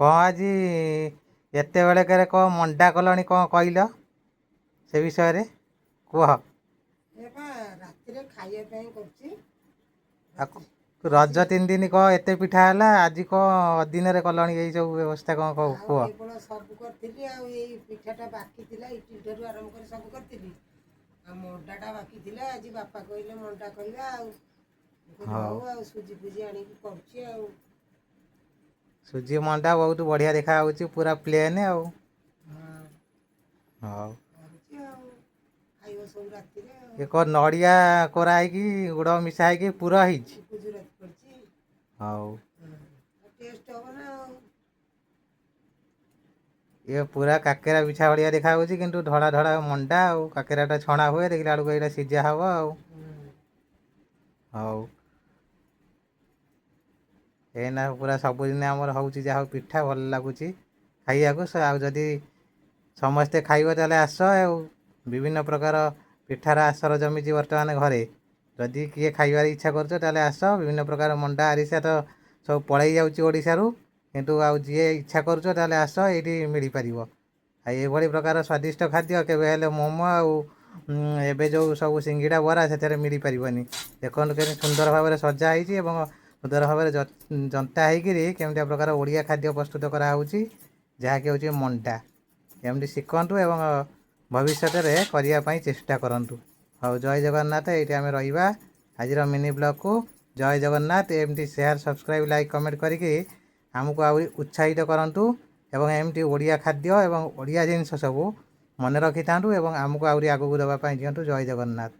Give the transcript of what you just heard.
କ'ଣ ଆଜି ଏତେବେଳେକରେ କ'ଣ ମଣ୍ଡା କଲଣି କ'ଣ କହିଲ ସେ ବିଷୟରେ କୁହ। ରାତିରେ ଖାଇବା ପାଇଁ କରୁଛି। ରଜ 3 ଦିନ କ'ଣ ଏତେ ପିଠା ହେଲା, ଆଜି କ'ଣ ଅଦିନରେ କଲଣି ଏଇ ସବୁ ବ୍ୟବସ୍ଥା କ'ଣ କୁହ। କେବଳ ସବୁ କରିଥିଲି, ଆଉ ଏଇ ପିଠାଟା ବାକି ଥିଲା, ଇଟିଲି ଠାରୁ ଆରମ୍ଭ କରି ସବୁ କରିଥିଲି। ଆଉ ମଣ୍ଡାଟା ବାକି ଥିଲା, ଆଜି ବାପା କହିଲେ ମଣ୍ଡା କରିବା, ଆଉ ସୁଜି ଫୁଜି ଆଣିକି କରୁଛି। ଆଉ ସୁଜି ମଣ୍ଡା ବହୁତ ବଢ଼ିଆ ଦେଖାଯାଉଛି, ପୁରା ପ୍ଲେନ୍ ଆଉ। ହଉ ଖାଇବ ସବୁ ରାତିରେ। ଏ କ'ଣ ନଡ଼ିଆ କୋରା ହେଇକି ଗୁଡ଼ ମିଶା ହେଇକି ପୁର ହେଇଛି। ଗୁଜୁରାତି ପଡ଼ିଛି। ହଉ ଟେଷ୍ଟ ହବ ନା। ଆଉ ଇଏ ପୁରା କାକେରା ପିଠା ଭଳିଆ ଦେଖାଯାଉଛି, କିନ୍ତୁ ଧଳା ଧଳା ମଣ୍ଡା ଆଉ କାକେରାଟା ଛଣା ହୁଏ, ଦେଖିଲା ବେଳକୁ ଏଇଟା ସିଝା ହବ ଆଉ। ହଉ ଏଇନା ପୁରା ସବୁଦିନ ଆମର ହେଉଛି ଯାହା ହଉ ପିଠା ଭଲ ଲାଗୁଛି ଖାଇବାକୁ। ଆଉ ଯଦି ସମସ୍ତେ ଖାଇବ ତାହେଲେ ଆସ। ଆଉ ବିଭିନ୍ନ ପ୍ରକାର ପିଠାର ଆସର ଜମିଛି ବର୍ତ୍ତମାନ ଘରେ। ଯଦି କିଏ ଖାଇବାର ଇଚ୍ଛା କରୁଛ ତାହେଲେ ଆସ। ବିଭିନ୍ନ ପ୍ରକାର ମଣ୍ଡା ଆରିସା ତ ସବୁ ପଳେଇ ଯାଉଛି ଓଡ଼ିଶାରୁ, କିନ୍ତୁ ଆଉ ଯିଏ ଇଚ୍ଛା କରୁଛ ତାହେଲେ ଆସ, ଏଇଠି ମିଳିପାରିବ। ଆଉ ଏଭଳି ପ୍ରକାର ସ୍ୱାଦିଷ୍ଟ ଖାଦ୍ୟ କେବେ ହେଲେ ମୋମୋ ଆଉ ଏବେ ଯେଉଁ ସବୁ ସିଙ୍ଗିଡ଼ା ବରା ସେଥିରେ ମିଳିପାରିବନି। ଦେଖନ୍ତୁ କେମିତି ସୁନ୍ଦର ଭାବରେ ସଜା ହେଇଛି ଏବଂ ସୁନ୍ଦର ଭାବରେ ଜନ୍ତା ହେଇକିରି କେମିତିଆ ପ୍ରକାର ଓଡ଼ିଆ ଖାଦ୍ୟ ପ୍ରସ୍ତୁତ କରାହେଉଛି, ଯାହାକି ହେଉଛି ମଣ୍ଡା। ଏମିତି ଶିଖନ୍ତୁ ଏବଂ ଭବିଷ୍ୟତରେ କରିବା ପାଇଁ ଚେଷ୍ଟା କରନ୍ତୁ। ହଉ, ଜୟ ଜଗନ୍ନାଥ। ଏଇଠି ଆମେ ରହିବା ଆଜିର ମିନି ବ୍ଲଗ୍କୁ। ଜୟ ଜଗନ୍ନାଥ। ଏମିତି ସେୟାର, ସବସ୍କ୍ରାଇବ୍, ଲାଇକ୍, କମେଣ୍ଟ କରିକି ଆମକୁ ଆହୁରି ଉତ୍ସାହିତ କରନ୍ତୁ ଏବଂ ଏମିତି ଓଡ଼ିଆ ଖାଦ୍ୟ ଏବଂ ଓଡ଼ିଆ ଜିନିଷ ସବୁ ମନେ ରଖିଥାନ୍ତୁ ଏବଂ ଆମକୁ ଆହୁରି ଆଗକୁ ଦେବା ପାଇଁ ଦିଅନ୍ତୁ। ଜୟ ଜଗନ୍ନାଥ।